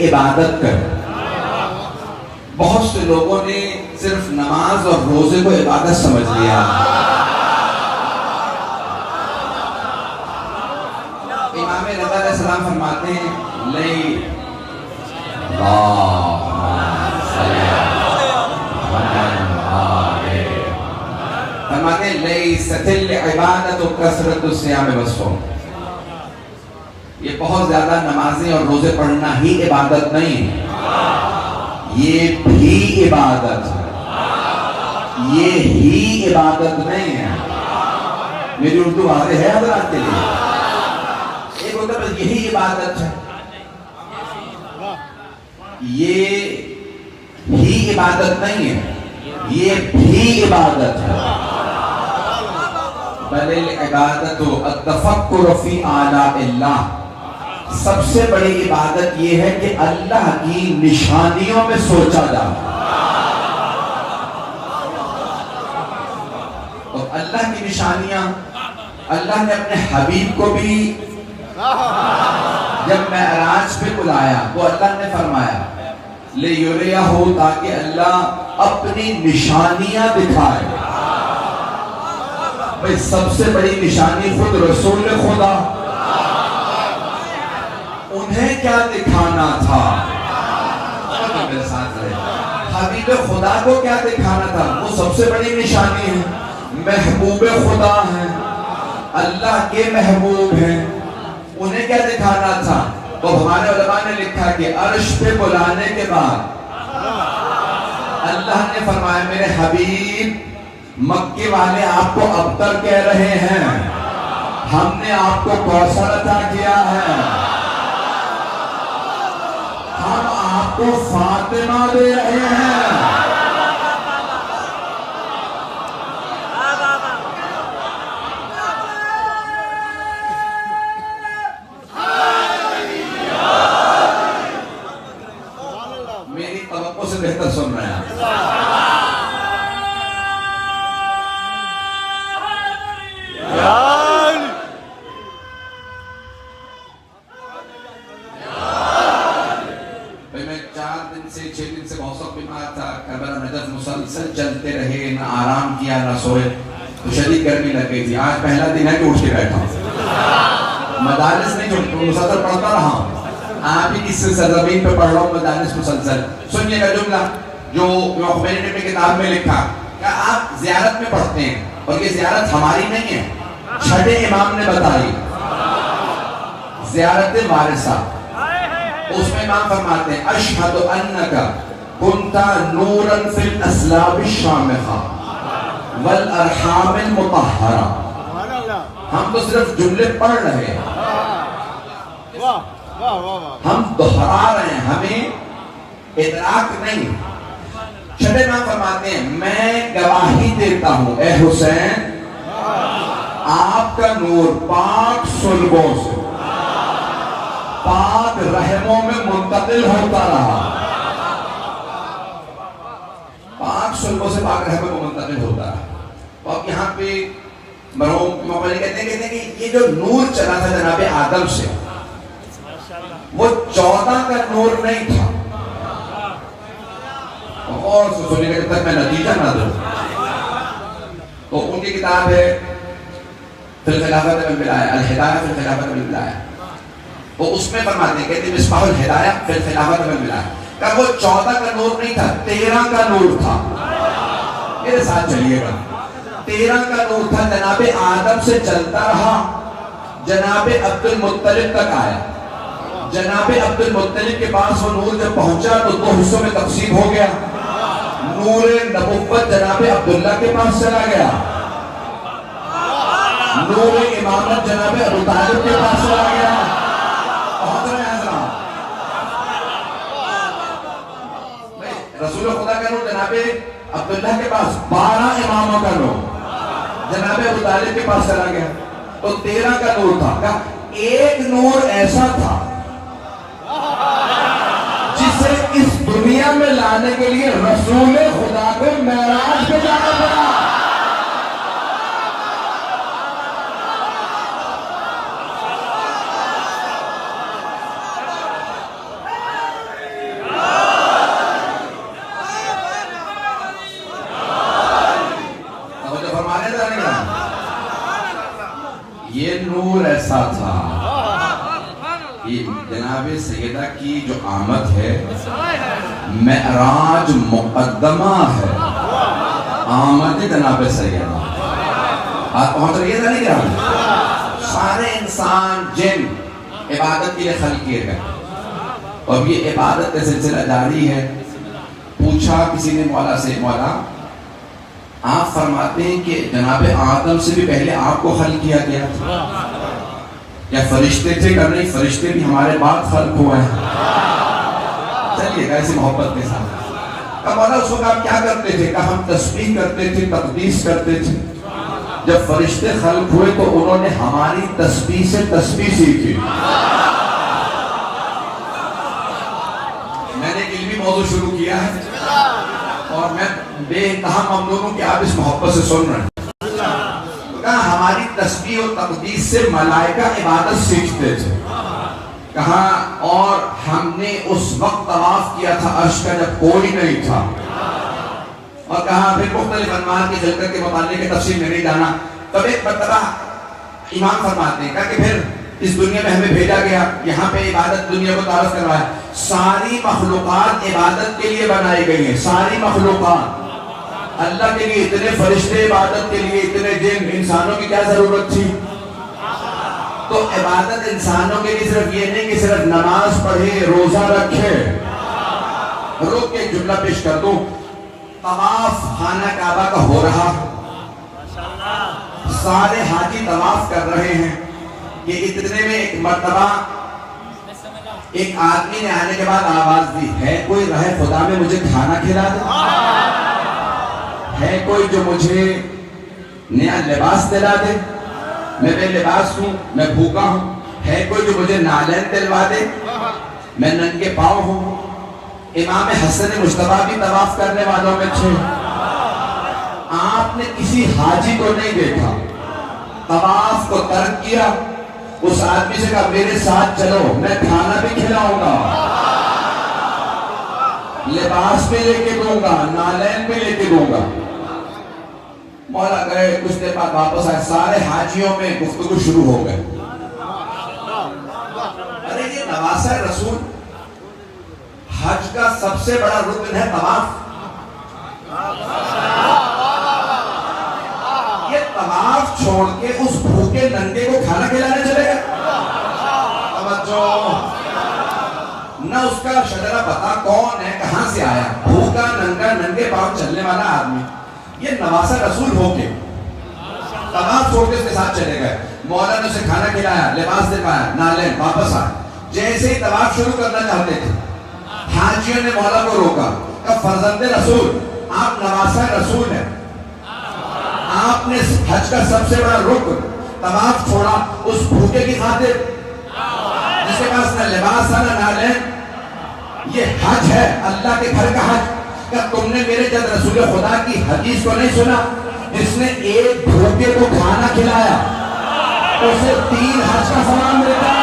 عبادت کر. بہت سے لوگوں نے صرف نماز اور روزے کو عبادت سمجھ لیا. امام رضا علیہ السلام فرماتے ہیں فرماتے ہیں لیست العبادۃ کثرۃ الصیام والصوم. یہ بہت زیادہ نمازیں اور روزے پڑھنا ہی عبادت نہیں ہے، یہ بھی عبادت ہے. یہ ہی عبادت نہیں ہے. میری اردو واضح ہے حضرات کے لیے؟ ایک ہوتا ہے بس یہی عبادت ہے، یہ ہی عبادت نہیں ہے، یہ بھی عبادت ہے. بل العبادۃ التفکر فی آلاء اللہ. سب سے بڑی عبادت یہ ہے کہ اللہ کی نشانیوں میں سوچا جائے. اور اللہ کی نشانیاں اللہ نے اپنے حبیب کو بھی جب معراج پہ بلایا تو اللہ نے فرمایا لِيُرِيَهُ، تاکہ اللہ اپنی نشانیاں دکھائے. بھئی سب سے بڑی نشانی خود رسول خدا، انہیں کیا دکھانا تھا؟ میرے ساتھ رہے. حبیب خدا کو کیا دکھانا تھا؟ وہ سب سے بڑی نشانی ہے. محبوب خدا ہیں، اللہ کے محبوب ہیں، انہیں کیا دکھانا تھا؟ تو ہمارے علماء نے لکھا کہ عرش پہ بلانے کے بعد اللہ نے فرمایا میرے حبیب مکے والے آپ کو ابتر کہہ رہے ہیں، ہم نے آپ کو کوثر عطا کیا ہے، ہم آپ کو فاطمہ دے رہے ہیں. میری توقع سے بہتر سن رہے ہیں. مسلسل چلتے رہے، نہ آرام کیا نہ سوئے، تو شدید گرمی لگ گئی تھی. آج پہلا دن ہے کہ اٹھ کے بیٹھا ہوں. مدارس نہیں چھوڑتا، مسلسل پڑھتا رہا ہوں. آپ ہی کی سرزمین پہ پڑھ رہا ہوں مدارس مسلسل. سنیے گا جملہ جو خمینی نے اپنی کتاب میں لکھا کہ آپ زیارت میں پڑھتے ہیں، اور یہ زیارت ہماری نہیں ہے، چھٹے امام نے بتائی، زیارت وارثہ. اس میں امام فرماتے ہیں اشہد انک کنت نورا فی الاسلاب الشامخہ والارحام المطہرہ. ہم تو صرف جملے پڑھ رہے ہیں، ہم دہرا رہے ہیں، ہمیں ادراک نہیں. چھٹے امام فرماتے ہیں میں گواہی دیتا ہوں اے حسین، آپ کا نور پاک صلبوں سے پاک رحموں میں منتقل ہوتا رہا، پاک صلبوں سے پاک رحموں میں منتقل ہوتا رہا. اب یہاں پہ مرحوم امام علی کہتے ہیں کہ یہ جو نور چلا تھا جناب آدم سے، وہ 14 کا نور نہیں تھا. اور سننے کے تک میں نتیجہ نہ دوں تو ان کی کتاب ہے فی الخلافت بالولایہ، الہدایہ فی الخلافت بالولایہ. وہ اس میں فرماتے ہیں کہتے ہیں مصباح الہدایہ فی الخلافت بالولایہ کہ وہ 14 کا نور نہیں تھا، 13 کا نور تھا. میرے ساتھ چلیے گا. 13 کا نور تھا، جناب آدم سے چلتا رہا، جناب عبد المطلب تک آیا. جناب عبد المطلب کے پاس وہ نور جب پہنچا تو 2 حصوں میں تقسیم ہو گیا. نور نبوت جناب عبداللہ کے پاس چلا گیا، نور امامت جناب ابو طالب کے پاس چلا گیا. پہنچ رہے ہیں حضرات؟ رسول خدا کا نور جناب عبداللہ کے پاس، 12 اماموں کا نور جناب ابو طالب کے پاس چلا گیا. تو 13 کا نور تھا. ایک نور ایسا تھا جسے اس دنیا میں لانے کے لیے رسول خدا کو معراج پہ جانا پڑا. جناب سیدہ کی جو آمد ہے معراج مقدمہ ہے. آمد جناب سیدہ آپ پہنچ رہی ہے نہیں کیا؟ سارے انسان جن عبادت کے لیے خلق کیے گئے اور یہ عبادت کا سلسلہ جاری ہے. پوچھا کسی نے مولا سے, مولا آپ فرماتے ہیں کہ جناب آدم سے بھی پہلے آپ کو خلق کیا گیا تھا, یا فرشتے تھے؟ کہ نہیں, فرشتے بھی ہمارے بعد خلق ہوئے ہیں. چلیے گا ایسی محبت کے ساتھ. اب مولا اس وقت آپ کیا کرتے تھے؟ کہ ہم تسبیح کرتے تھے, تقدیس کرتے تھے. جب فرشتے خلق ہوئے تو انہوں نے ہماری تسبیح سے تسبیح سیکھی. میں نے ایک علمی موضوع شروع کیا ہے اور میں بے انتہا ممنون ہوں کہ آپ اس محبت سے سن رہے ہیں. کہا ہماری تسبیح اور تقدیس سے ملائکہ عبادت سیکھتے تھے. کہا اور ہم نے اس وقت طواف کیا تھا عرش کا جب کوئی نہیں تھا. اور کہا پھر مختلف انواع کی خلقت کے متعلق تفصیل میں نہیں جانا. تب ایک مرتبہ امام فرماتے ہیں کہ پھر اس دنیا میں ہمیں بھیجا گیا, یہاں پہ عبادت دنیا کو تعارف کروایا. ساری مخلوقات عبادت کے لیے بنائی گئی ہیں, ساری مخلوقات اللہ کے لیے. اتنے فرشتے عبادت کے لیے, اتنے جن, انسانوں کی کیا ضرورت تھی؟ تو عبادت انسانوں کے لیے صرف یہ نہیں کہ صرف نماز پڑھے, روزہ رکھے. رک کے ایک جملہ پیش کر دوں. طواف خانہ کعبہ کا ہو رہا, سارے حاجی طواف کر رہے ہیں. یہ اتنے میں ایک مرتبہ ایک آدمی نے آنے کے بعد آواز دی, ہے کوئی رہے خدا میں مجھے کھانا کھلا دے؟ ہے کوئی جو مجھے نیا لباس دلا دے؟ میں بے لباس ہوں, میں بھوکا ہوں. ہے کوئی جو مجھے نالین دلوا دے؟ میں ننگے پاؤں ہوں. امام حسن مجتبیٰ بھی طواف کرنے والوں میں تھے. آپ نے کسی حاجی کو نہیں دیکھا, طواف کو ترک کیا. اس آدمی سے کہا میرے ساتھ چلو, میں کھانا بھی کھلاؤں گا, لباس بھی لے کے دوں گا, نالین بھی لے کے دوں گا. مولا گئے, کچھ دیر بعد واپس آئے. سارے حاجیوں میں گفتگو شروع ہو گئے. ارے یہ نواسہ رسول, حج کا سب سے بڑا رکن ہے طواف. یہ طواف چھوڑ کے اس بھوکے ننگے کو کھانا کھلانے چلے گا؟ توجہ, نہ اس کا شجرہ پتا کون ہے, کہاں سے آیا, بھوکا ننگا ننگے پاؤں چلنے والا آدمی. یہ نواسہ رسول ہو کے طواف چھوڑ کے اس کے ساتھ چلے گئے. مولا نے اسے کھانا کھلایا, لباس دلوایا, نالین, واپس آئے. جیسے ہی طواف شروع کرنا چاہتے تھے, حاجیوں نے مولا کو روکا. کہ فرزند رسول, آپ نواسہ رسول ہیں, آپ نے حج کا سب سے بڑا رکن طواف چھوڑا اس بھوکے کی خاطر جس کے پاس نہ لباس ہے نہ نالین. یہ حج ہے, اللہ کے گھر کا حج. کیا تم نے میرے جد رسول خدا کی حدیث کو نہیں سنا, جس نے ایک بھوکے کو کھانا کھلایا اسے 3 حج کا ثواب ملتا ہے.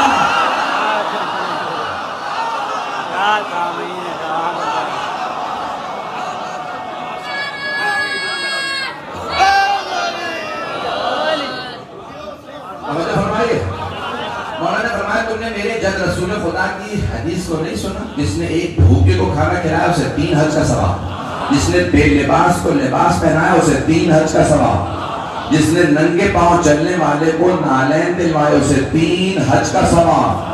مولانا نے فرمایا تم نے میرے جد رسول خدا کی حدیث کو نہیں سنا, جس نے ایک بھوکے کو کھانا کھلایا اسے 3 حج کا ثواب, جس نے بے لباس کو لباس پہنایا اسے 3 حج کا ثواب, جس نے ننگے پاؤں چلنے والے کو نالین دلوائے اسے 3 حج کا ثواب.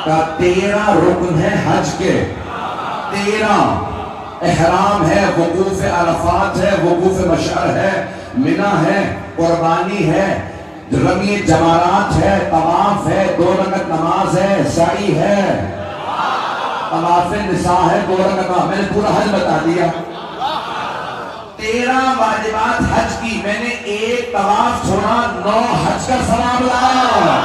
کا 13 رکن ہے حج کے, 13 احرام ہے, وقوف عرفات ہے, وقوف مشعر ہے, منی ہے, قربانی ہے, رمی جمارات ہے, طواف ہے, 2 رکعت نماز ہے, سعی ہے, طواف نساء ہے, 2 رکعت. میں نے پورا حج بتا دیا. 13 واجبات حج کی, میں نے ایک طواف چھوڑا, 9 حج کا ثواب لایا.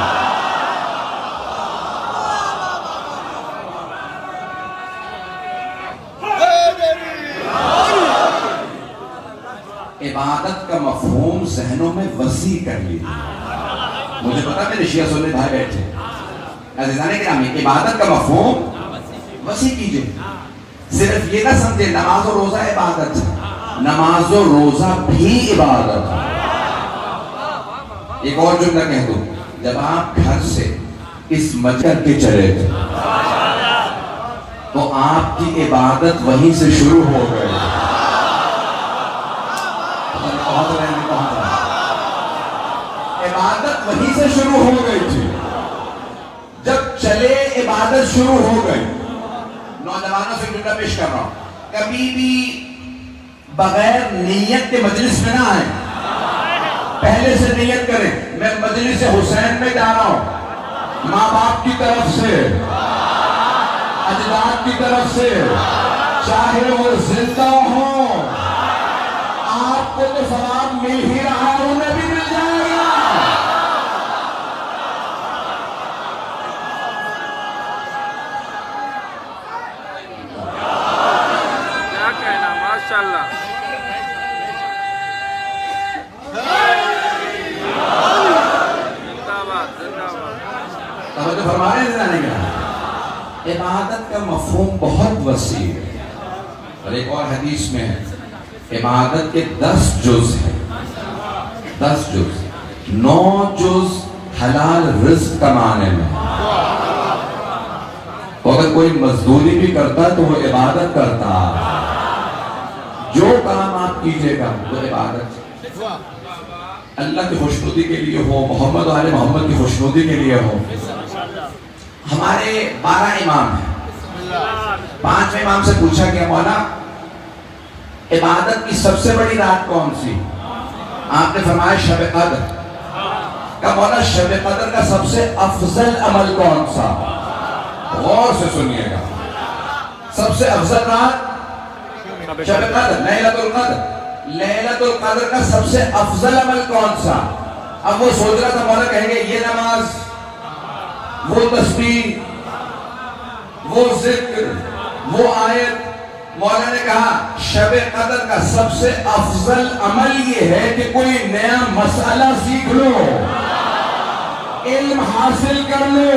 عبادت کا مفہوم ذہنوں میں وسیع کر لیجیے. مجھے پتا میرے شیعہ سنی بھائی بیٹھے, عزیزان گرامی, عبادت کا مفہوم وسیع کیجیے. صرف یہ نہ سمجھے نماز و روزہ عبادت ہے, نماز و روزہ بھی عبادت ہے. ایک اور جملہ کہہ دوں, جب آپ گھر سے اس مسجد کے چلے تھے تو آپ کی عبادت وہیں سے شروع ہو گئی. عبادت وہیں سے شروع ہو گئی تھی. جب چلے عبادت شروع ہو گئی. نوجوانوں سے جملہ پیش کر رہا ہوں, کبھی بھی بغیر نیت کے مجلس میں نہ آئیں. پہلے سے نیت کریں, میں مجلس حسین میں جا رہا ہوں, ماں باپ کی طرف سے, اجداد کی طرف سے, چاہے وہ زندہ ہوں, آپ کو تو ثواب مل ہی رہا ہے, انہیں بھی مل جائے گا. کیا کہنا, ماشاءاللہ. توجہ فرما رہے ہیں نہیں کہا. عبادت کا مفہوم بہت وسیع ہے, اور ایک اور حدیث میں ہے عبادت کے 10 جز ہیں. 10 جز, 9 جز حلال رزق کمانے میں. اگر کوئی مزدوری بھی کرتا تو وہ عبادت کرتا. جو کام آپ کیجئے گا وہ عبادت اللہ کی خوشنودی کے لیے ہو, محمد و آل محمد کی خوشنودی کے لیے ہو. ہمارے 12 امام ہیں. 5 امام سے پوچھا کہ مولا عبادت کی سب سے بڑی رات کون سی؟ آپ نے فرمایا شب قدر. کہ مولا شب قدر کا سب سے افضل عمل کون سا؟ غور سے سنیے گا. سب سے افضل رات شب قدر, لیلۃ القدر. لیلۃ القدر کا سب سے افضل عمل کون سا؟ اب وہ سوچ رہا تھا مولا کہیں گے یہ نماز, وہ تسبیح, وہ ذکر, وہ آیت. مولا نے کہا شب قدر کا سب سے افضل عمل یہ ہے کہ کوئی نیا مسئلہ سیکھ لو, علم حاصل کر لو.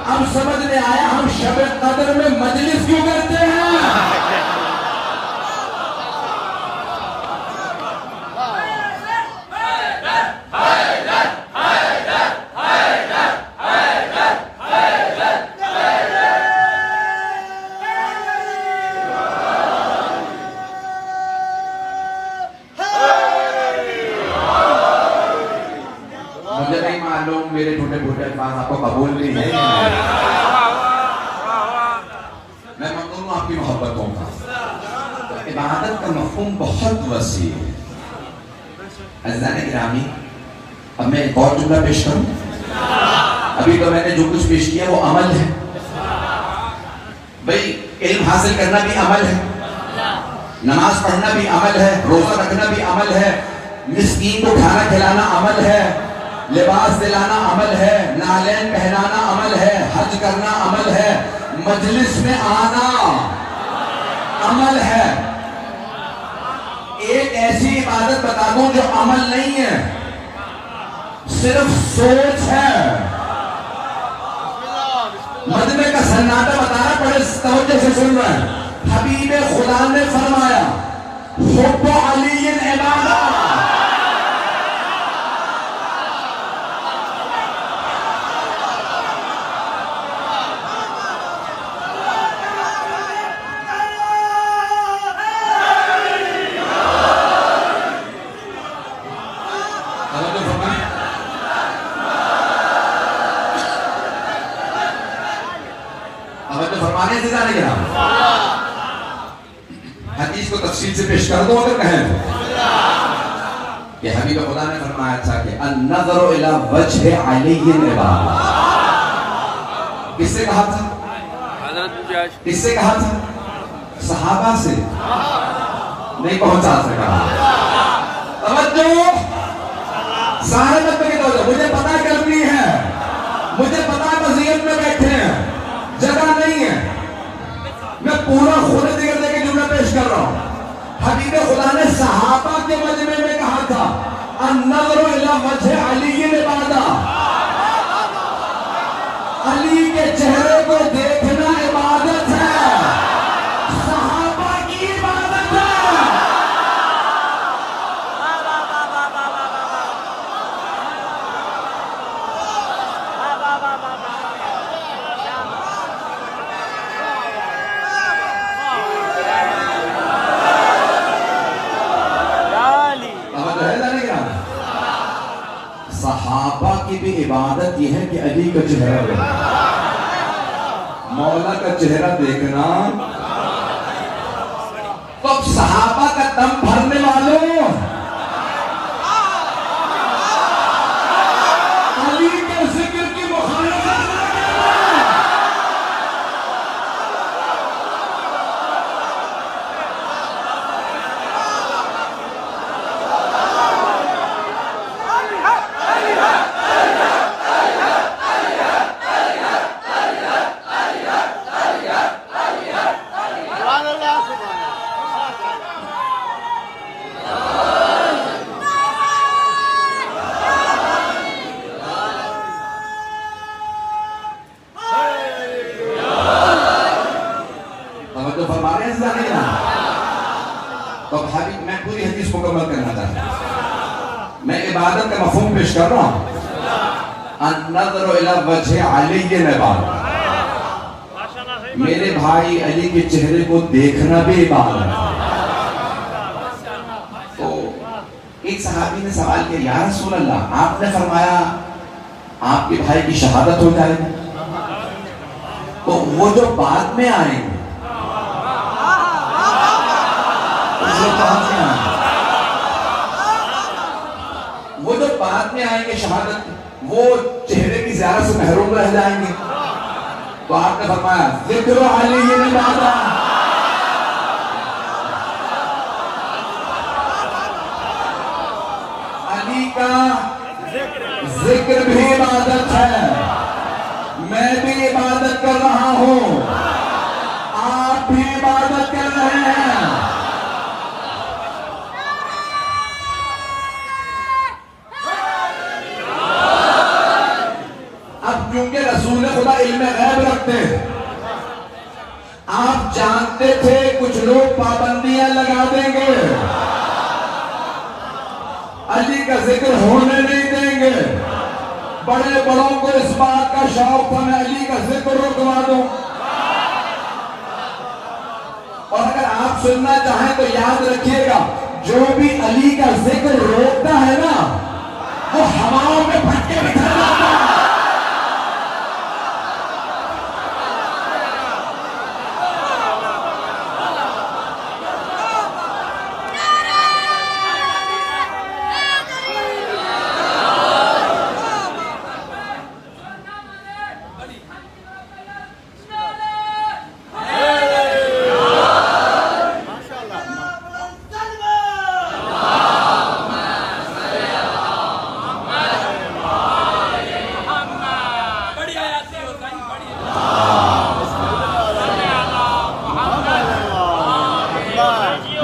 اب سمجھ میں آیا ہم شب قدر میں مجلس کیوں کرتے ہیں. مجھے نہیں معلوم میرے ٹوٹے پھوٹے الفاظ آپ کو قبول نہیں ہے. میں ممنون ہوں آپ کی محبتوں کا. عبادت کا مفہوم بہت وسیع ہے. عزیزان گرامی, اب میں ایک اور جملہ پیش کروں. ابھی تو میں نے جو کچھ پیش کیا وہ عمل ہے. بھئی علم حاصل کرنا بھی عمل ہے, نماز پڑھنا بھی عمل ہے, روزہ رکھنا بھی عمل ہے, مسکین کو کھانا کھلانا عمل ہے, لباس دلانا عمل ہے, نالین پہنانا عمل ہے, حج کرنا عمل ہے, مجلس میں آنا عمل ہے. ایک ایسی عبادت بتا دوں جو عمل نہیں ہے, صرف سوچ ہے. مجمع کا سناٹا بتانا پڑے, توجہ سے سن رہے ہیں. حبیب خدا نے فرمایا حب علی عبادت. فرمانے سے جانے گا. حدیث کو تفصیل سے پیش کر دو اگر کہیں تو. کہ حبیب خدا نے فرمایا تھا کہ النظر الى وجہ علی عبادت. کس سے کہا تھا؟ کس سے کہا تھا؟ صحابہ سے. نہیں پہنچا سکا. توجہ, سارے نبی کی توجہ. مجھے پتا کرنی ہے, مجھے پتا مزید میں بیٹھے ہیں, جگہ نہیں ہے. میں پورا خود ذکر دے کے جملہ پیش کر رہا ہوں. حبیب خدا نے صحابہ کے مجمع میں کہا تھا النظر الی وجہ علی عبادت. علی کے چہرے کو دیکھنا عبادت ہے, صحابہ کی عبادت ہے. کی عبادت یہ ہے کہ علی کا چہرہ دیکھنا، مولا کا چہرہ دیکھنا۔ تو اب صحابہ کا دم بھرنے والوں، علی کے ذکر کی مخالفت نہ کرنا۔ توجہ فرما رہے ہیں زیادہ نہیں؟ تو اب حدیث میں پوری حدیث مکمل کرنا چاہتا ہوں۔ میں عبادت کا مفہوم پیش کر رہا ہوں۔ النظر الى وجہ علی عبادت، میرے بھائی علی کے چہرے کو دیکھنا بھی عبادت ہے۔ تو ایک صحابی نے سوال کیا، یا رسول اللہ آپ نے فرمایا آپ کے بھائی کی شہادت ہو جائے گی، تو وہ جو بعد میں آئیں گے وہ جو بعد میں آئیں گے شہادت، وہ چہرے کی زیارت سے محروم رہ جائیں گے۔ تو آپ نے فرمایا ذکر علی عبادت، علی کا ذکر بھی عبادت ہے، میں بھی عبادت کر رہا ہوں، آپ بھی عبادت کر رہے ہیں۔ اب کیونکہ رسول خدا علم غیب رکھتے ہیں، آپ جانتے تھے کچھ لوگ پابندیاں لگا دیں گے، علی کا ذکر ہونے نہیں دیں گے۔ بڑے بڑوں کو اس بات کا شوق تھا میں علی کا ذکر رکوا دوں، اور اگر آپ سننا چاہیں تو یاد رکھیے گا، جو بھی علی کا ذکر روکتا ہے نا وہ ہواؤں میں پھٹ کے بکھر جاتا ہے۔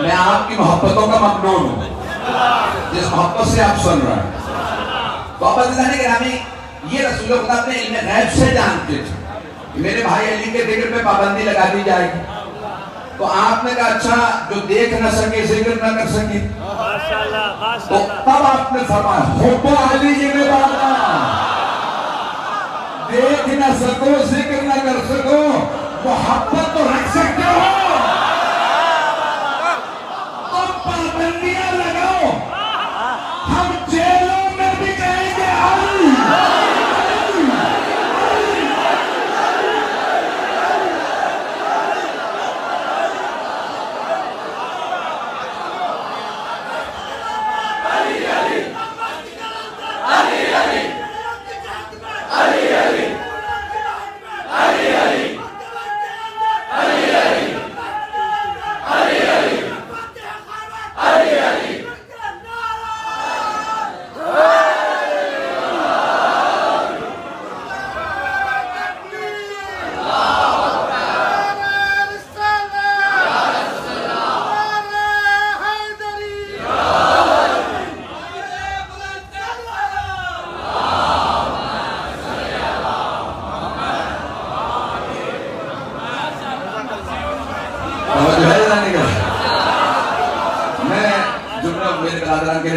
میں آپ کی محبتوں کا ممنون ہوں، جس محبت سے آپ سن رہے ہیں۔ تو آپ عزیزان گرامی، یہ رسول خدا اپنے علم غیب سے جانتے تھے میرے بھائی علی کے ذکر پہ پابندی لگا دی جائے گی۔ تو آپ نے کہا اچھا جو دیکھ نہ سکے ذکر نہ کر سکے، تو تب آپ نے فرمایا حب علی عبادت، دیکھ نہ سکو ذکر نہ کر سکو محبت تو رکھ سکتے ہو، پابندیاں لگاؤ، ہم جیلوں میں بھی کہیں گے علی۔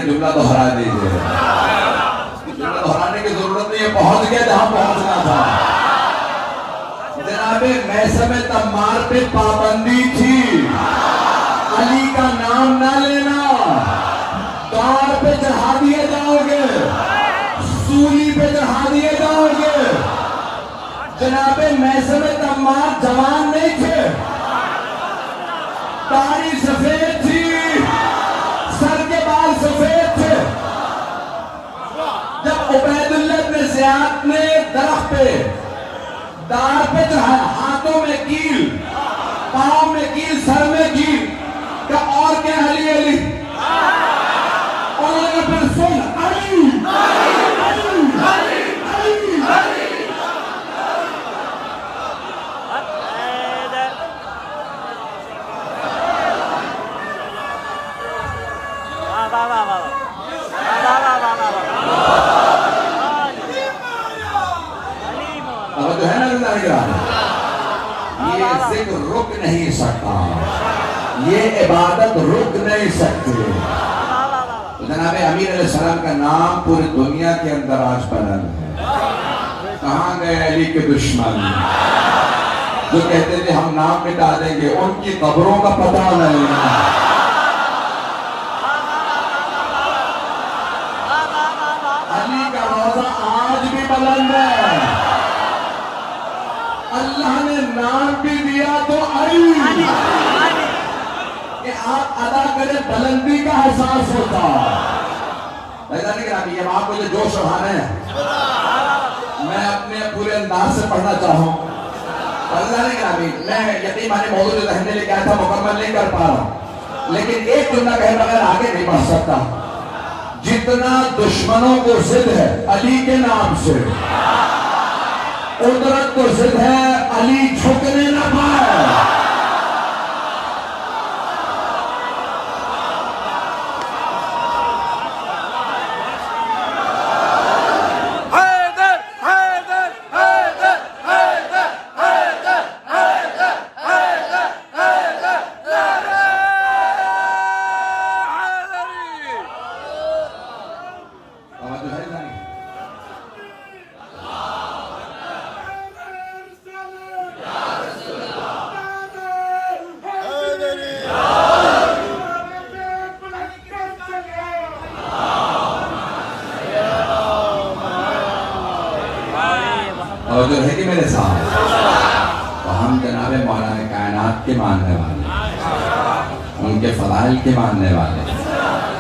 جملہ دہرا دیجیے، جملہ دہرانے کی ضرورت نہیں ہے، پہنچ گیا جہاں پہنچنا تھا۔ جناب میثم تمار پہ پابندی تھی، علی کا نام نہ لینا، دار پہ چڑھا دیے جاؤ گے، سولی پہ چڑھا میں سمجھتا ماں جوان نہیں تھے، داڑھی سفید تھی، سر کے بال سفید تھے۔ جب عبید اللہ بن زیاد نے درخت پہ دار پہ چڑھایا، ہاتھوں میں کیل، پاؤں میں کیل، سر میں کیل، کہ اور کیا علی علی، اور لگا پھر سن علی علی علی علی علی۔ اب جو ہے نا اللہ یہ ذکر رک نہیں سکتا، یہ عبادت رک نہیں سکتی۔ جناب امیر علیہ السلام کا نام پوری دنیا کے اندر آج بلند ہے۔ کہاں گئے علی کے دشمن جو کہتے تھے ہم نام مٹا دیں گے، ان کی قبروں کا پتہ نہیں ہے۔ علی کا روضہ آج بھی بلند ہے، اللہ نے نام بھی دیا تو علی کہ آپ ادا کریں، بلندی کا احساس ہوتا۔ یہ آپ کو جو جوش اٹھانا ہے، میں اپنے پورے انداز سے پڑھنا چاہوں۔ اللہ نے گرامی، میں یقین مانے موضوع جو ذہن میں لے کے آیا تھا مکمل نہیں کر پا رہا ہوں، لیکن ایک جملہ کہے بغیر آگے نہیں بڑھ سکتا۔ جتنا دشمنوں کو ضد ہے علی کے نام سے، قدرت کو ضد ہے علی جھکنے نہ پائے۔ اور جو ہے کہ میرے ساتھ تو ہم جناب مولانا کائنات کے ماننے والے، ان کے فضائل کے ماننے والے،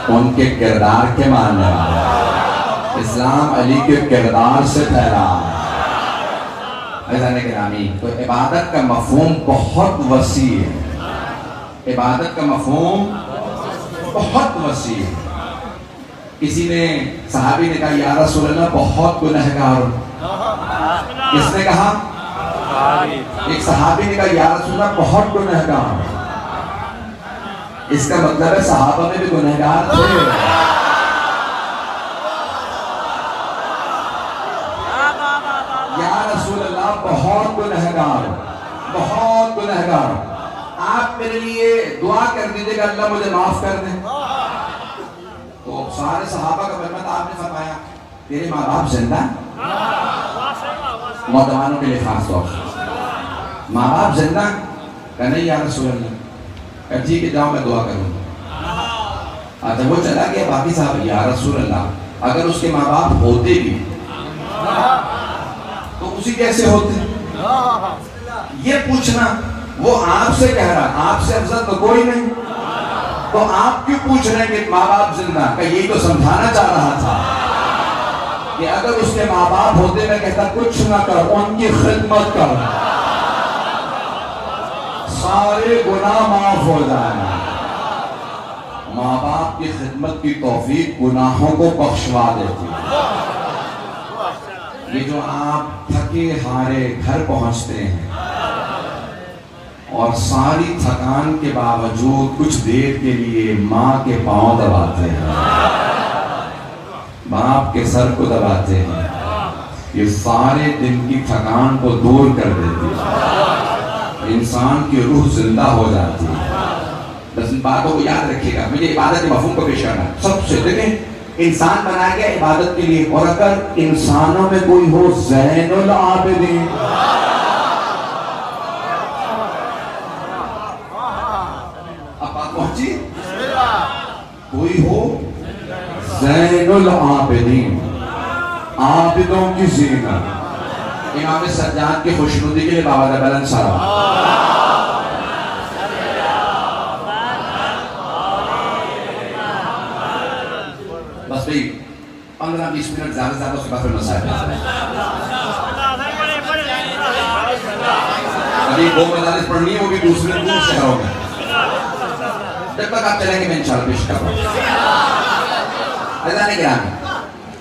ان کے کردار کے ماننے والے۔ اسلام علی کے کردار سے پھیلا ہے۔ عزیزان گرامی، تو عبادت کا مفہوم بہت وسیع ہے، عبادت کا مفہوم بہت وسیع ہے۔ کسی نے صحابی نے کہا یا رسول اللہ بہت گنہگار ہوں۔ کس نے کہا؟ ایک صحابی نے کہا یا رسول اللہ بہت گنہگار ہوں۔ اس کا مطلب ہے صحابہ میں بھی گنہگار تھے۔ یا رسول اللہ بہت گنہگار ہوں، بہت گنہگار ہوں، آپ میرے لیے دعا کر دیجئے کہ اللہ مجھے معاف کر دیں۔ تو سارے صحابہ کا مجمع آپ نے فرمایا تیرے ماں باپ زندہ؟ نوجوانوں کے لیے خاص طور سے ماں باپ زندہ؟ کہ نہیں یا رسول اللہ۔ کہ ٹھیک ہے جاؤ میں دعا کروں گا۔ اچھا وہ چلا گیا، باقی صاحب یا رسول اللہ اگر اس کے ماں باپ ہوتے بھی تو اسی کیسے ہوتے؟ یہ پوچھنا، وہ آپ سے کہہ رہا آپ سے افضل تو کوئی نہیں، تو آپ کیوں پوچھ رہے ہیں کہ ماں باپ زندہ؟ کہ یہی تو سمجھانا چاہ رہا تھا کہ اگر اس کے ماں باپ ہوتے میں کہتا کچھ نہ کر، ان کی خدمت کر، سارے گناہ معاف ہو جائیں۔ ماں باپ کی خدمت کی توفیق گناہوں کو بخشوا دیتی ہے۔ یہ جو آپ تھکے ہارے گھر پہنچتے ہیں اور ساری تھکان کے باوجود کچھ دیر کے لیے ماں کے پاؤں دباتے ہیں، باپ کے سر کو دباتے ہیں، یہ سارے دن کی تھکان کو دور کر دیتی ہے، انسان کی روح زندہ ہو جاتی ہے۔ بس ان باتوں کو یاد رکھیے گا، مجھے عبادت کے مفہوم کو پیش کرنا سب سے۔ دیکھیں انسان بنایا گیا عبادت کے لیے، اور اگر انسانوں میں کوئی ہو زین العابدین، اب بات پہنچی، کوئی ہو زین العابدین، عابدوں کی زینت، امام سجاد کی خوشنودی کے لیے بابا بلند سارا بس بھئی 15-20 منٹ زیادہ زیادہ اس کے بعد پھر مسائل ابھی 2 مدارس پڑھنی ہے وہ بھی دوسرے دور سے کرو گے جب تک آپ چلیں گے میں انشاءاللہ پیش کر رہا ہوں عزیزان گرامی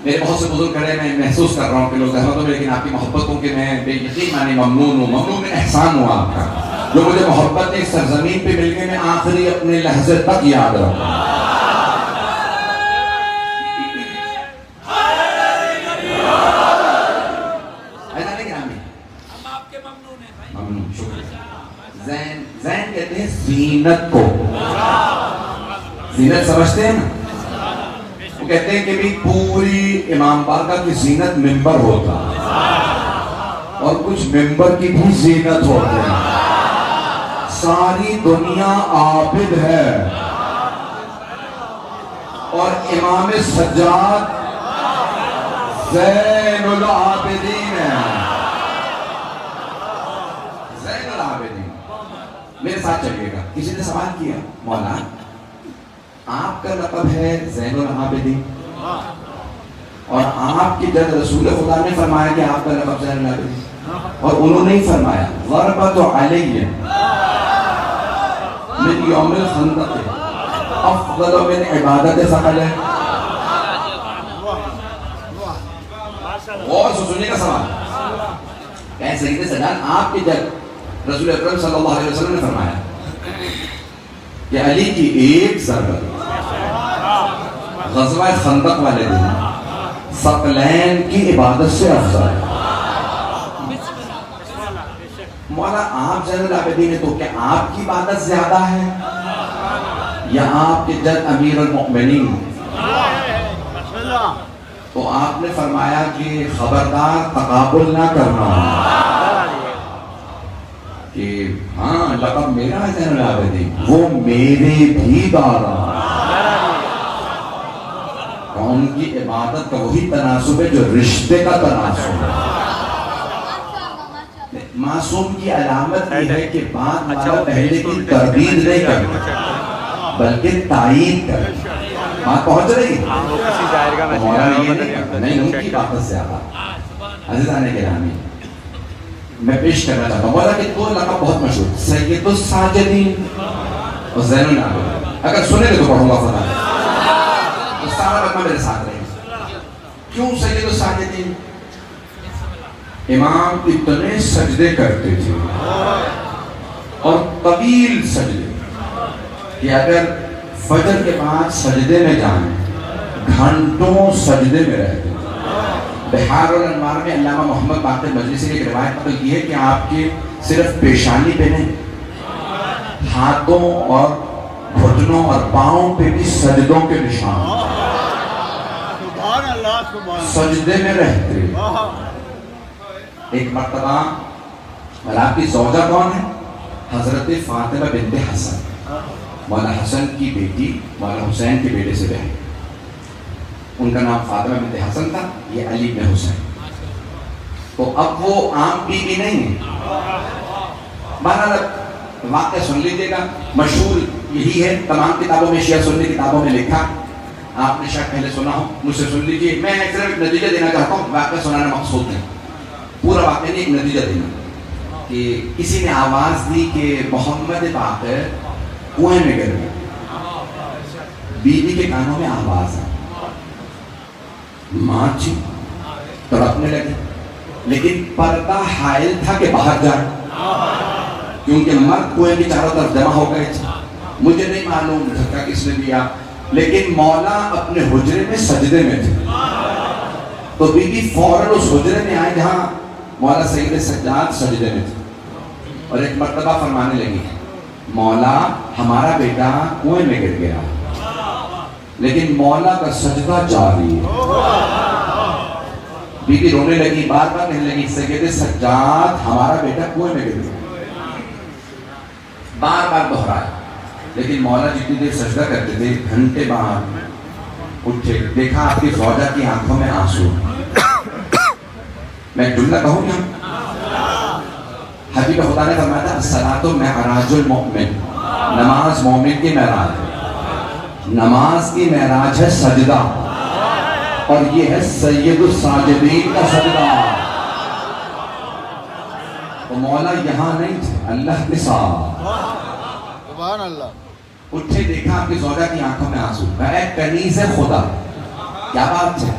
میرے بہت سے بزرگ کھڑے میں محسوس کر رہا ہوں کہ لوگ زحمت ہوں لیکن آپ کی محبتوں کے میں بے یقین معنی ممنون ہوں ممنون میں احسان ہوا آپ کا جو مجھے محبت اس سرزمین پہ مل گئے میں آخری اپنے لحظے تک یاد رہوں زین کہتے ہیں زینت کو زینت سمجھتے ہیں نا وہ کہتے ہیں کہ بھی پوری امام بارگاہ کی زینت ممبر ہوتا اور کچھ ممبر کی بھی زینت ہوتی ہے ساری دنیا عابد ہے اور امام سجاد زین العابدین ہے زین العابدین میرے ساتھ چلیے گا کسی نے سوال کیا مولا آپ کا لقب ہے زین العابدین اور آپ کی جد رسول خدا نے فرمایا کہ آپ کا لقب زین العابدین اور انہوں نے ہی فرمایا ضربت علیہ من یوم الخندق افضل من عبادت ثقل ہے غور سے سننے کا سوال کہ سیدنا سجاد آپ کی جد رسول اکرم صلی اللہ علیہ وسلم نے فرمایا کہ علی کی ایک ضربت غزوہ خندق والے دن ثقلین کی عبادت سے افضل ہے مولا آپ زین العابدین ہیں تو کیا آپ کی عبادت زیادہ ہے یا آپ کے جد امیر المؤمنین تو آپ نے فرمایا کہ خبردار تقابل نہ کرنا کہ ہاں لقب میرا ہے زین العابدین وہ میرے بھی دارا ان کی عبادت کا وہی تناسب ہے جو رشتے کا تناسب ہے معصوم کی علامت یہ ہے کہ بات مالا پہلے کی تردید نہیں کرنا بلکہ تائید کرنا بات پہنچ رہی مولا یہ نہیں کرتا نہیں ان کی بات سے آباد عزیزان گرامی میں پیش کرنا چاہتا ہوں مولا کہ دو لقب بہت مشہور سید الساجدین اور زین العابدین اگر سنے گے تو پڑھوں گا فضا سارا بکمہ میرے ساتھ رہے کیوں سید الساجدین امام اتنے سجدے کرتے تھے اور طویل سجدے کہ اگر فجر کے بعد سجدے میں جائیں گھنٹوں سجدے میں رہتے بحار الانوار میں علامہ محمد باقر مجلسی نے ایک روایت نقل کی ہے کہ آپ کے صرف پیشانی پہ نہیں ہاتھوں اور گھٹنوں اور پاؤں پہ بھی سجدوں کے نشان سجدے میں رہتے ایک مرتبہ اور آپ کی زوجہ کون ہے حضرت فاطمہ بنت حسن مولا حسن کی بیٹی مولا حسین کے بیٹے سے بہن ان کا نام فاطمہ بنت حسن تھا یہ علی بن حسین تو اب وہ عام بیوی نہیں ہے بہرحال واقعہ سن لیجیے گا مشہور یہی ہے تمام کتابوں میں شیعہ سنی کتابوں میں لکھا آپ نے شاید پہلے سنا ہو مجھ سے سن لیجیے میں صرف ایک نتیجہ دینا چاہتا ہوں واقعہ سنانا مقصود نہیں پورا واقعہ نہیں ایک نتیجہ دینا کہ کسی نے آواز دی کہ محمد باقر کنویں میں گر گیا بیوی کے کانوں میں آواز آئی ماں جی تڑپنے لگی لیکن پردہ حائل تھا کہ باہر جائے کیونکہ مرد کنویں کی چاروں طرف جمع ہو گئے تھے مجھے نہیں معلوم دھکا کس نے دیا لیکن مولا اپنے حجرے میں سجدے میں تھے تو بی بی فوراً اس حجرے میں آئے جہاں مولا سید سجاد سجدے میں تھے اور ایک مرتبہ فرمانے لگی مولا ہمارا بیٹا کنویں میں گر گیا لیکن مولا کا سجدہ جاری ہے بی بی رونے لگی بار بار کہنے لگی سید سجاد ہمارا بیٹا کنویں میں گر گیا بار بار دہرایا لیکن مولا جتنی دیر سجدہ کرتے تھے گھنٹے بعد اٹھے دیکھا آپ کی زوجہ کی آنکھوں میں آنسو میں جملہ کہوں گا حبیب خدا نے فرمایا تھا الصلاۃ معراج المؤمن، نماز مومن کی معراج ہے، نماز کی معراج ہے سجدہ، اور یہ ہے سید الساجدین کا سجدہ۔ تو مولا یہاں نہیں تھے، اللہ کے ساتھ۔ سبحان اللہ۔ اٹھے، دیکھا آپ کی زوجہ کی آنکھوں میں آنسو، کہا اے کنیز خدا، کیا بات ہے؟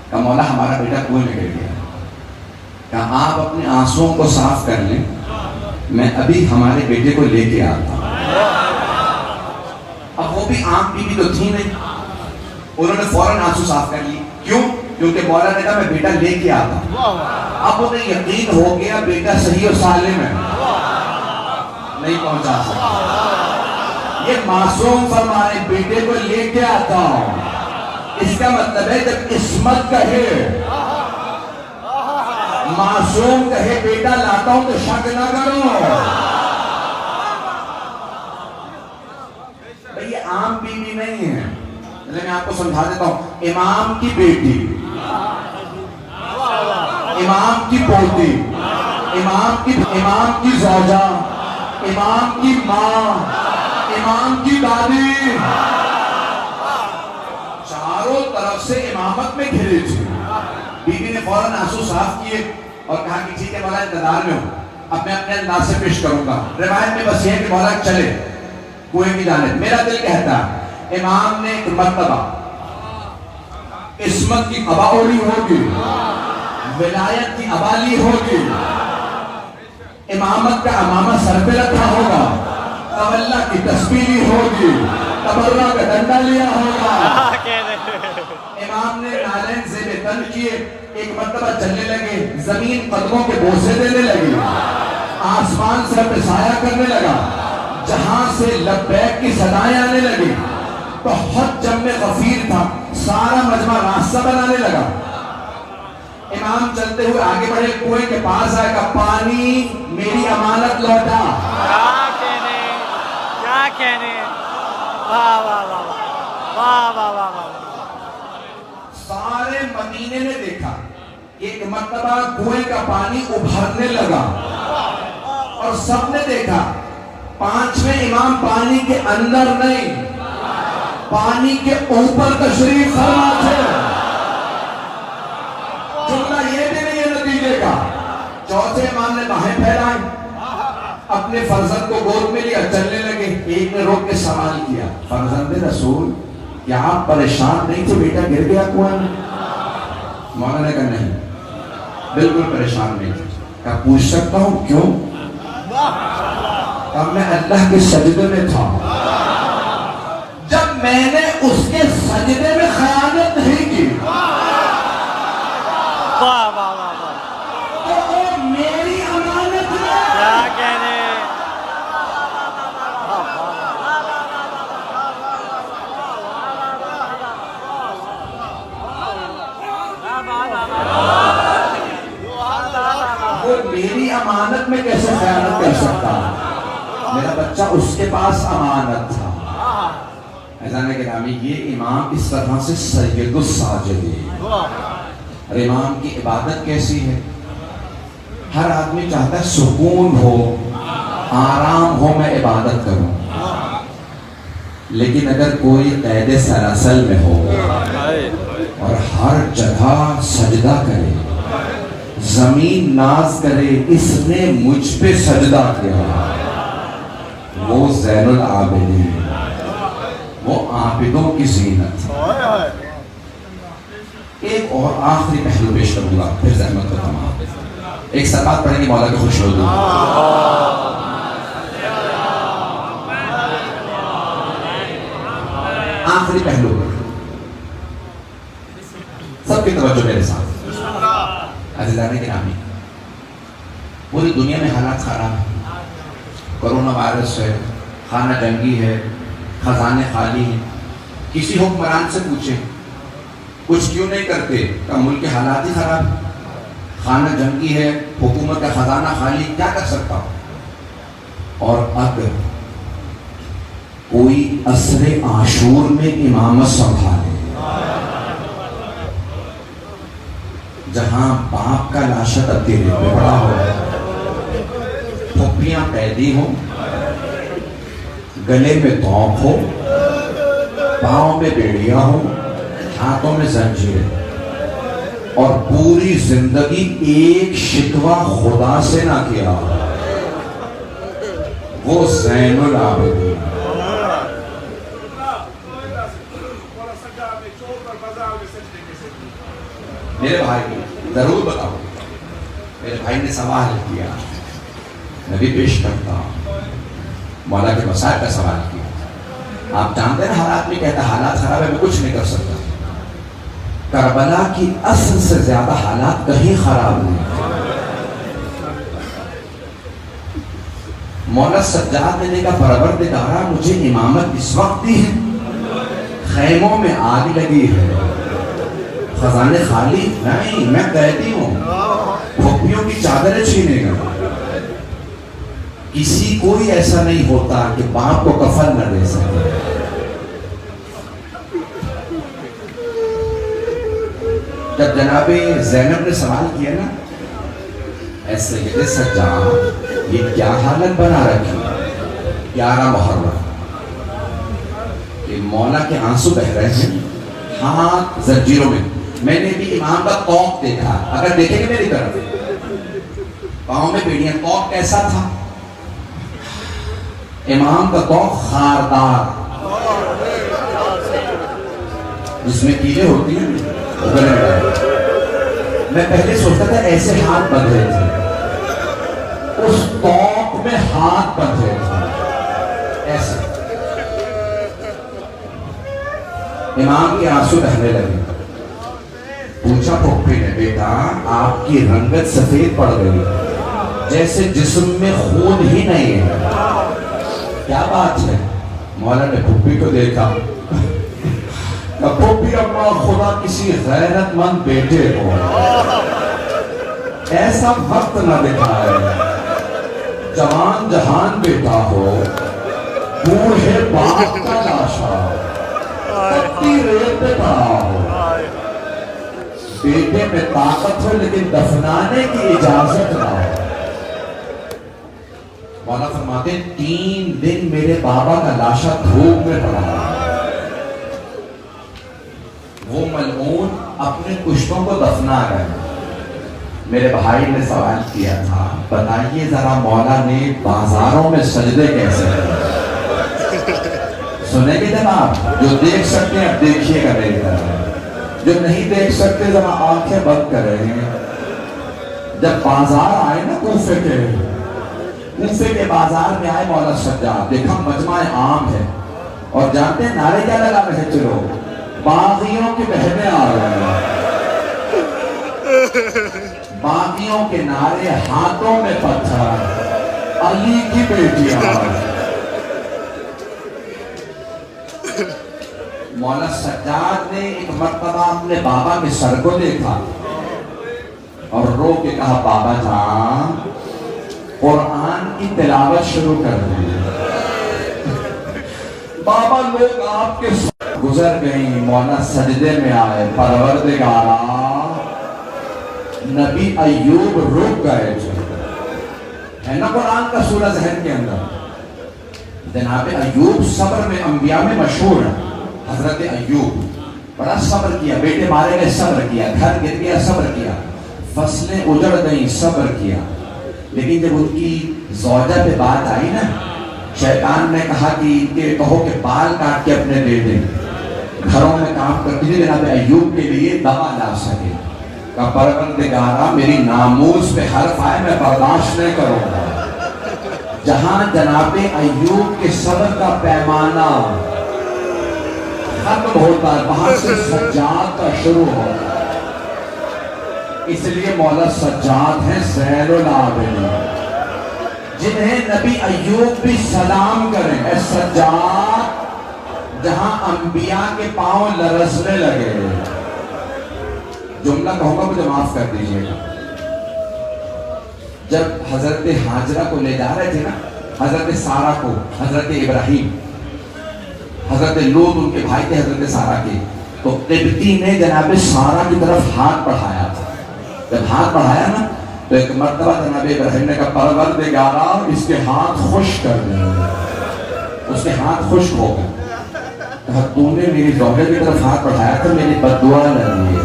کہا مولا ہمارا بیٹا کنویں میں گر گیا۔ کہا آپ اپنے آنسوؤں کو صاف کر لیں، میں ابھی ہمارے بیٹے کو لے کے آتا ہوں۔ اب وہ بھی آنکھ بی تو تھی نہیں، انہوں نے فوراً آنسو صاف کر لی۔ کیوں؟ کیونکہ مولا نے کہا میں بیٹا لے کے آتا ہوں۔ اب انہیں یقین ہو گیا بیٹا صحیح و سالم ہے، نہیں پہنچا سکتا۔ یہ معصوم فرمائے بیٹے کو لے کے آتا ہوں، اس کا مطلب ہے جب عصمت کہے، معصوم کہے بیٹا لاتا ہوں تو شک نہ کرو۔ بھئی یہ عام بیوی نہیں ہے، میں آپ کو سمجھا دیتا ہوں۔ امام کی بیٹی، امام کی پوتی، امام کی زوجہ، امام کی ماں، امام کی دادی، چاروں طرف سے امامت میں گھرے تھے۔ بیوی نے فوراً آنسو صاف کیے اور کہا کہ ٹھیک ہے مولا انتظار میں ہوں، اب میں اپنے انداز سے پیش کروں گا۔ روایت میں بس یہ ہے کہ مولا چلے کنویں کی جانب۔ میرا دل کہتا ہے امام نے ایک مرتبہ عصمت کی قبا اوڑھی ہوگی، ولایت کی ابا لی ہوگی، امامت کا امامہ سر پہ رکھا ہوگا، تولہ کی تسبیح لی ہوگی، تبرہ کا ڈنڈا لیا ہوگا۔ امام نے نالین زیب تن کیے، ایک مرتبہ چلنے لگے، زمین قدموں کے بوسے دینے لگی، آسمان سر پہ سایہ کرنے لگا، جہاں سے لبیک کی صدائیں آنے لگی۔ بہت جم غفیر تھا، سارا مجمع راستہ بنانے لگا۔ امام چلتے ہوئے آگے بڑھے، کنویں کے پاس آئے، کہا پانی میری امانت لوٹا۔ کیا کہنے، واہ واہ واہ واہ واہ واہ واہ۔ سارے مدینے نے دیکھا، ایک مرتبہ کنویں کا پانی ابھرنے لگا، اور سب نے دیکھا پانچویں امام پانی کے اندر نہیں، پانی کے اوپر تشریف فرما تھے۔ جملہ یہ بھی نہیں ہے نتیجے کا۔ چوتھے امام نے باہیں پھیلائیں، اپنے فرزند کو گود میں لیا، چلنے لگے۔ ایک نے روک کے سوال کیا، فرزند رسول کیا آپ پریشان نہیں تھے بیٹا گر گیا کنویں میں؟ مولا نے کہا نہیں، بالکل پریشان نہیں تھے۔ کہا پوچھ سکتا ہوں کیوں؟ اب میں اللہ کے سجدے میں تھا، جب میں نے اس کے سجدے میں خیانت نہیں کی واہ واہ واہ واہ، تو وہ میری امانت ہے۔ کیا کہنے، وہ میری امانت میں کیسے خیانت کر سکتا؟ میرا بچہ اس کے پاس امانت تھا۔ اذان گرامی، یہ امام اس طرح سے سید الساجدین، اور امام کی عبادت کیسی ہے؟ ہر آدمی چاہتا ہے سکون ہو، آرام ہو، میں عبادت کروں، لیکن اگر کوئی قید سلاسل میں ہو اور ہر جگہ سجدہ کرے، زمین ناز کرے اس نے مجھ پہ سجدہ کیا، وہ زین العابدین، وہ عابدوں کی زینت۔ ایک اور آخری پہلو پیش کروں گا، پھر زحمت کا تمام۔ ایک سبات پڑھیں گے مولا کے خوش ہو دوں۔ آخری پہلو سب کی توجہ میرے ساتھ۔ عزیزان گرامی، پوری دنیا میں حالات خراب ہیں، کرونا وائرس ہے، خانہ جنگی ہے، خزانے خالی ہیں۔ کسی حکمران سے پوچھیں کچھ کیوں نہیں کرتے؟ کہ ملک کے حالات ہی خراب ہیں، خانہ جنگی ہے، حکومت کا خزانہ خالی، کیا کر سکتا ہوں؟ اور اگر کوئی عصر عاشور میں امامت سنبھالے، جہاں باپ کا لاشا تبدیل پہ پڑا ہو، پھپھیاں قیدی ہوں، گلے میں توق ہو، پاؤں میں بیڑیاں ہوں، ہاتھوں میں زنجیریں، اور پوری زندگی ایک شکوہ خدا سے نہ کیا، وہ زین العابدین۔ میرے بھائی ضرور بتاؤ، میرے بھائی نے سوال کیا، نبی پیش کرتا مولا کے مسائل کا سوال کیا۔ آپ جانتے ہیں حالات میں کہتا حالات خراب ہے، میں کچھ نہیں کر سکتا۔ کربلا کی اصل سے زیادہ حالات کہیں خراب نہیں۔ مولا سجاد نے کہا پروردگارا مجھے امامت اس وقت دی ہے، خیموں میں آگ لگی ہے، خزانے خالی نہیں، میں قیدی ہوں، پھپھیوں کی چادریں چھینے گا۔ کسی کوئی ایسا نہیں ہوتا کہ باپ کو کفن نہ دے سکے۔ جب جناب زینب نے سوال کیا نا، ایسے کہتے سجاد یہ کیا حالت بنا رکھی، 11 محرم، کہ مولا کے آنسو بہ رہے ہیں، ہاتھ زنجیروں میں۔ میں نے بھی امام کا توق دیکھا، اگر دیکھیں گے میری طرف، پاؤں میں بیڑیاں، توق کیسا تھا؟ امام کا توق خاردار، جس میں کیلیں ہوتی ہیں، میں پہلے سوچتا تھا ایسے ہاتھ بندھ رہے تھے، اس توق میں ہاتھ بندھ رہے تھے ایسے۔ امام کی آنسو بہنے لگے، پوچھا پھپھی نے بیٹا آپ کی رنگت سفید پڑ گئی، جیسے جسم میں خون ہی نہیں ہے، کیا بات ہے؟ مولا نے پھپھی کو دیکھا، پھپھی اما خدا کسی غیرت مند بیٹے کو ایسا وقت نہ دکھائے، جوان جہان بیٹا ہو، بوڑھے باپ کا لاشا پتی ریت پہ پڑا ہو، بیٹے میں طاقت ہو لیکن دفنانے کی اجازت نہ ہو۔ مولا فرماتے ہیں 3 دن میرے بابا کا لاشا دھوپ میں پڑا، وہ ملعون اپنے کشتوں کو دفنا گئے۔ میرے بھائی نے سوال کیا تھا بتائیے ذرا مولا نے بازاروں میں سجدے کیسے کرے؟ سنیں گے جب آپ جو دیکھ سکتے ہیں اب دیکھیے گا میری طرف، جو نہیں دیکھ سکتے ذرا آنکھیں بند کریں۔ جب بازار آئے نا کوفے کے بازار میں آئے مولا سجاد، دیکھا مجمع عام ہے، اور جانتے ہیں نعرے کیا لگا رہے؟ چلو باغیوں کی بہنیں آ رہے ہیں، باغیوں کے نعرے، ہاتھوں میں پتھر، علی کی بیٹیاں۔ مولا سجاد نے ایک مرتبہ اپنے بابا کے سر کو دیکھا اور رو کے کہا بابا جان قرآن کی تلاوت شروع کر دی۔ بابا لوگ آپ کے گزر گئیں، مولا سجدے میں آئے، پروردگارا نبی ایوب رک گئے تھے، ہے نا قرآن کا سورہ ذہن کے اندر۔ جناب ایوب صبر میں انبیاء میں مشہور ہے، حضرت ایوب بڑا صبر کیا، بیٹے مارے گئے صبر کیا، گھر گر گیا صبر کیا، فصلیں اجڑ گئیں صبر کیا، لیکن جب ان کی زوجہ پہ بات آئی نا، شیطان نے کہا کہ ان کے کہو کہ بال کاٹ کے اپنے دے دیں، گھروں میں کام کرتی تھی، جناب ایوب کے لیے دوا لا سکے، کہ پروردگارا میری ناموس پہ حرف آئے میں برداشت نہیں کروں گا۔ جہاں جناب ایوب کے صبر کا پیمانہ ختم ہوتا ہے وہاں سے سجاد کا شروع ہوتا ہے۔ اس لیے مولا سجاد ہیں زین العابدین، جنہیں نبی ایوب بھی سلام کریں، اے سجاد جہاں انبیاء کے پاؤں لرزنے لگے۔ جملہ کہوں گا مجھے معاف کر دیجئے گا، جب حضرت حاجرہ کو لے جا رہے تھے نا، حضرت سارہ کو، حضرت ابراہیم، حضرت لوط ان کے بھائی تھے حضرت سارہ کے، تو قبطی نے جناب سارہ کی طرف ہاتھ بڑھایا تھا۔ جب ہاتھ بڑھایا نا تو ایک مرتبہ جناب ابراہیم نے کہا پروردگارا اس کے ہاتھ خشک کر دے. اس کے ہاتھ خشک ہو گئے. کہا تو نے میری زوجہ کی طرف ہاتھ بڑھایا تو میری بددعا لگی.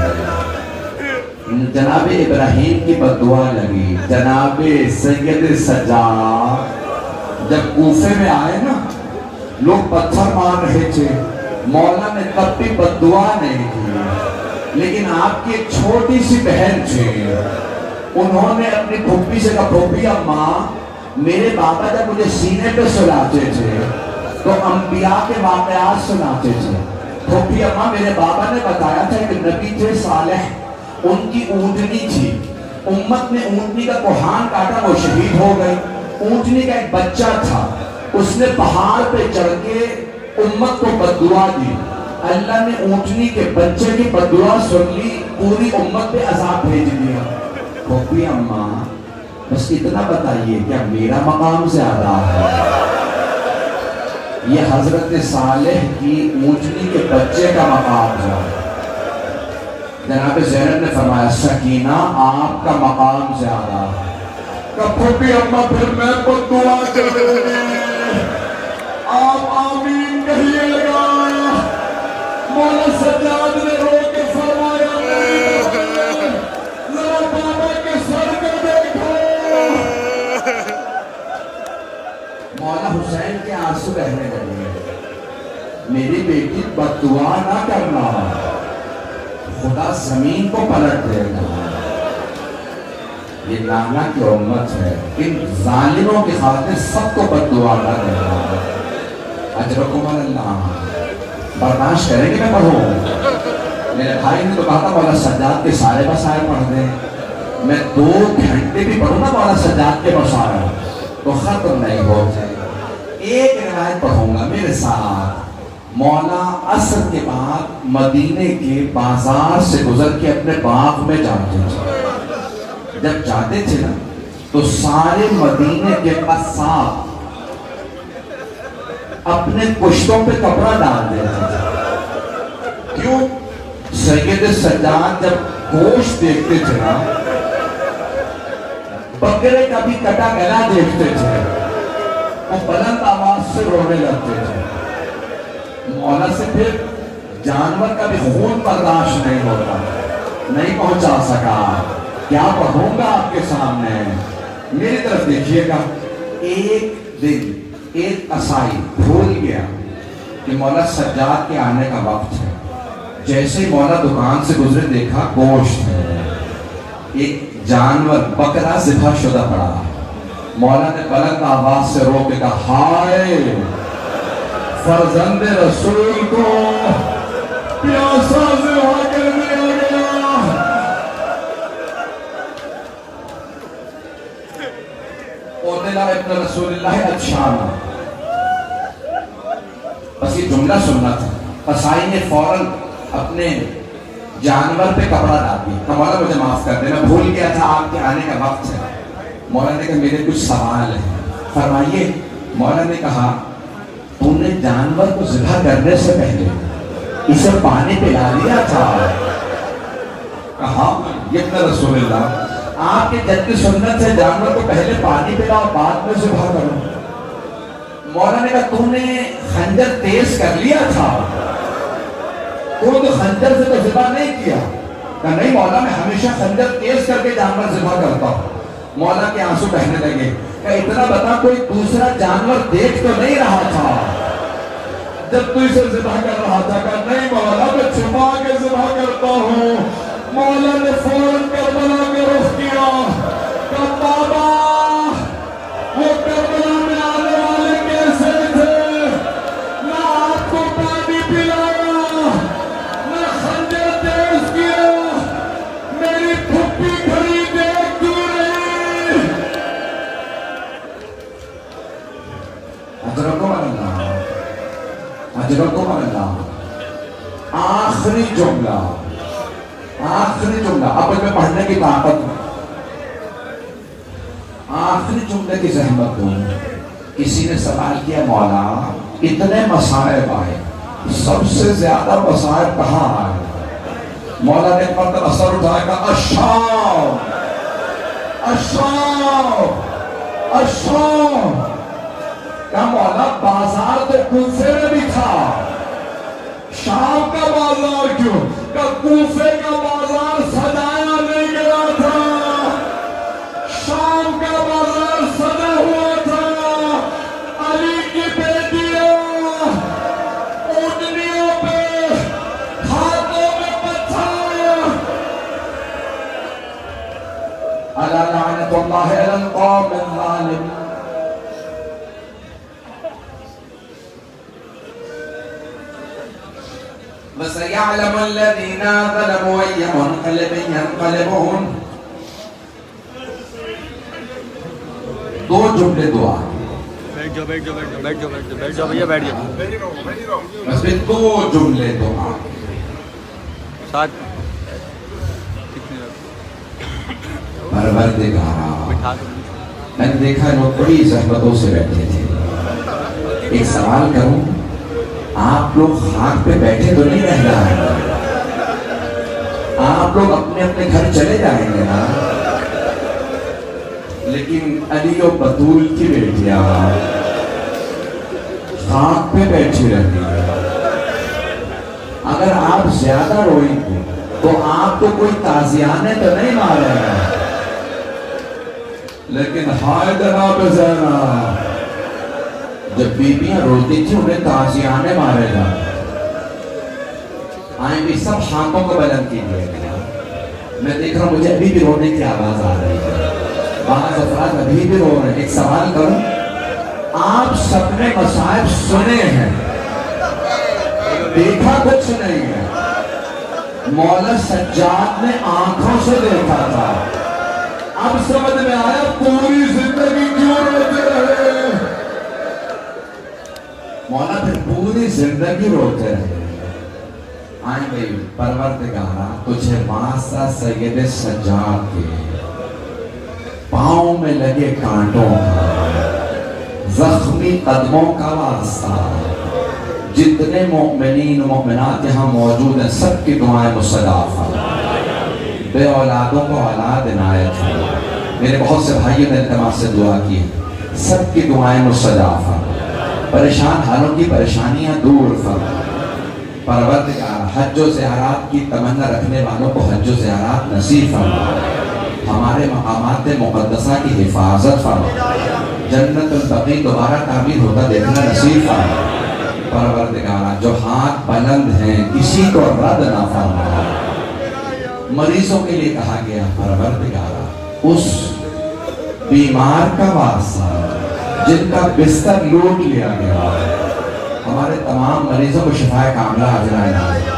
جناب ابراہیم کی بددعا لگی. جناب سید سجاد جب کوفے میں آئے نا لوگ پتھر مار رہے تھے, مولا نے تب بھی بددعا نہیں کی, لیکن آپ کی ایک چھوٹی سی بہن تھی, انہوں نے اپنی پھوپھی سے کہا پھوپھی اماں میرے بابا جب مجھے سینے پہ سلاتے تھے تو انبیاء کے واقعات سناتے تھے. پھوپھی اماں میرے بابا نے بتایا تھا کہ نبی تھے صالح, ان کی اونٹنی تھی, امت نے اونٹنی کا کوہان کاٹا, وہ شہید ہو گئی. اونٹنی کا ایک بچہ تھا, اس نے پہاڑ پہ چڑھ کے امت کو بددعا دی. اللہ نے اونٹنی کے بچے کی بددعا سن لی, پوری امت پہ عذاب بھیج دیا. پھوپھی اماں بس اتنا بتائیے کیا میرا مقام زیادہ ہے؟ یہ حضرت صالح کی اونٹنی کے بچے کا مقام ہے. جناب زینب نے فرمایا سکینہ آپ کا مقام زیادہ ہے. پھوپھی اماں پھر میں بددعا کروں گی, آپ آمین کہیے گا. مولا سجاد نے رو کے فرمایا ذرا بابا کے سر کو دیکھو. مولا حسین کے آنسو بہنے لگے. میری بیٹی بددعا نہ کرنا, خدا زمین کو پلٹ دے گا. یہ نانا کی امت ہے, ان ظالموں کی خاطر سب کو بددعا نہ دینا. اجرکم اللہ. برداشت کریں کہ میں پڑھوں؟ میرے بھائی نے تو کہا تھا مولا سجاد کے سارے مسائل پڑھ دیں. میں 2 گھنٹے بھی پڑھوں نا مولا سجاد کے مسائل تو ختم نہیں ہوتے. ایک روایت پڑھوں گا میرے ساتھ. مولا عصر کے بعد مدینے کے بازار سے گزر کے اپنے باغ میں جاتے تھے. جب جاتے تھے نا تو سارے مدینے کے قصاب اپنے پشتوں پہ کپڑا ڈال دیتے تھے. کیوں؟ سید سجاد جب گوشت دیکھتے تھے نا, بکرے کا بھی کٹا گلا دیکھتے تھے, وہ بلند آواز سے رونے لگتے تھے. مولا سے پھر جانور کا بھی خون برداشت نہیں ہوتا, نہیں پہنچا سکا. کیا پڑھوں گا آپ کے سامنے؟ میری طرف دیکھیے گا. ایک دن ایک قصائی بھول گیا کہ مولا سجاد کے آنے کا وقت ہے. جیسے ہی مولا دکان سے گزرے دیکھا گوشت ہے, ایک جانور بکرا ذبح شدہ پڑا. مولا نے بلند آواز سے رو کے کہا ہائے فرزند رسول کو پیاسا ذبح کر دیا گیا. ابن رسول اللہ اچھانا. بس یہ جملہ سننا تھا. قصائی نے فوراً اپنے جانور پہ کپڑا ڈال دیا. مولا مجھے معاف کر دے, میں بھول گیا تھا آپ کے آنے کا وقت ہے. مولا نے کہا میرے کچھ سوال ہیں, فرمائیے. مولا نے کہا تو نے جانور کو ذبح کرنے سے پہلے اسے پانی پلا دیا تھا؟ کہا ابن رسول اللہ آپ کے جد کی سنت سے جانور کو پہلے پانی پلاؤ بعد میں ذبح کرو. مولا نے کہا تو نے خنجر تیز کر لیا تھا؟ تو خنجر سے تو ذبح نہیں کیا. کہا نہیں مولا میں ہمیشہ خنجر تیز کر کے جانور ذبح کرتا ہوں. مولا کے آنسو بہنے لگے. کہا اتنا بتا کوئی دوسرا جانور دیکھ تو نہیں رہا تھا جب تو اسے ذبح کر رہا تھا؟ کہا نہیں مولا میں چھپا کے ذبح کرتا ہوں. مولا نے فوراً کربلا کے رخ کیا. کہا بابا وہ کربلا میں آنے والے کیسے تھے؟ نہ آپ کو پانی پلایا, نہ خنجر تیز کیا, میری پھپھی کھڑی دیکھتی رہی. اجرکم اللہ, اجرکم اللہ. آخری جملہ, آخری جملہ. اب میں پڑھنے کی طاقت ہوں. آخری جملے کی زحمت دوں. کسی نے سوال کیا مولا اتنے مصائب آئے, سب سے زیادہ مصائب کہاں آئے؟ مولا نے مرتبہ سر اٹھایا کہا الشام. الشام کیا مولا بازار تو کوفے میں بھی تھا، شام کا بازار کیوں؟ کہ کوفے کا بازار سجایا نہیں گیا تھا، شام کا بازار سجا ہوا تھا۔ علی کی بیٹیاں اونٹنیوں پہ، ہاتھوں میں پتھر، الا لعنت اللہ علی القوم الظالمین۔ وَسَيَعْلَمُ الَّذِينَ ظَلَمُوا أَيَّ مُنْقَلِبٍ يَنْقَلِبُونَ۔ دو جملے دعا، بیٹھ جاؤ بیٹھ جاؤ بیٹھ جاؤ بیٹھ جاؤ بیٹھ جاؤ بھیا بیٹھ جاؤ بس میں دو جملے دعا۔ ساتھ پروردگارا، بٹھا دو میں نے دیکھا لوگ بڑی زحمتوں سے بیٹھے تھے۔ ایک سوال کروں، آپ لوگ خاک پہ بیٹھے تو نہیں رہ جائیں گے؟ آپ لوگ اپنے اپنے گھر چلے جائیں گے نا؟ لیکن علی و بطول کی بیٹیاں خاک پہ بیٹھی رہتی ہیں۔ اگر آپ زیادہ روئیں گے تو آپ کو کوئی تازیانے تو نہیں مارے گا، لیکن ہائے جناب زینب، جب بیبیاں روتی تھی انہیں تازیانے مارے گا۔ آئیں بھی سب ہاتھوں کو بلند کیجیے گا۔ میں دیکھ رہا ہوں مجھے ابھی بھی رونے کی آواز آ رہی ہے، بعض افراد ابھی بھی رو رہے ہیں۔ ایک سوال کروں، آپ سب نے مصائب سنے ہیں، دیکھا کچھ نہیں ہے۔ مولا سجاد نے آنکھوں سے دیکھا تھا، اب سمجھ میں آیا پوری زندگی کیوں روتے رہے۔ مولا پھر پوری زندگی روتے رہے۔ آئیں بھئی پروردگارا، تجھے واسطہ سید سجاد کے پاؤں میں لگے کانٹوں کا، زخمی قدموں کا واسطہ، جتنے مؤمنین و مؤمنات یہاں موجود ہیں سب کی دعائیں مستجاب فرما، بے اولادوں کو اولاد عنایت فرما۔ میرے بہت سے بھائیوں نے التماس سے دعا کی، سب کی دعائیں مستجاب فرما، پریشان حالوں کی پریشانیاں دور فرما۔ پروردگار، حج و زیارات کی تمنا رکھنے والوں کو حج و زیارات نصیب فرما، ہمارے مقامات مقدسہ کی حفاظت فرما، جنت البقیع دوبارہ تعمیر ہوتا دیکھنا نصیب فرما۔ پروردگار، جو ہاتھ بلند ہیں کسی کو رد نہ فرما۔ مریضوں کے لیے کہا گیا پروردگار، اس بیمار کا واسطہ جن کا بستر لوٹ لیا گیا، ہمارے تمام مریضوں کو شفائے کاملہ عاجلہ عنایت۔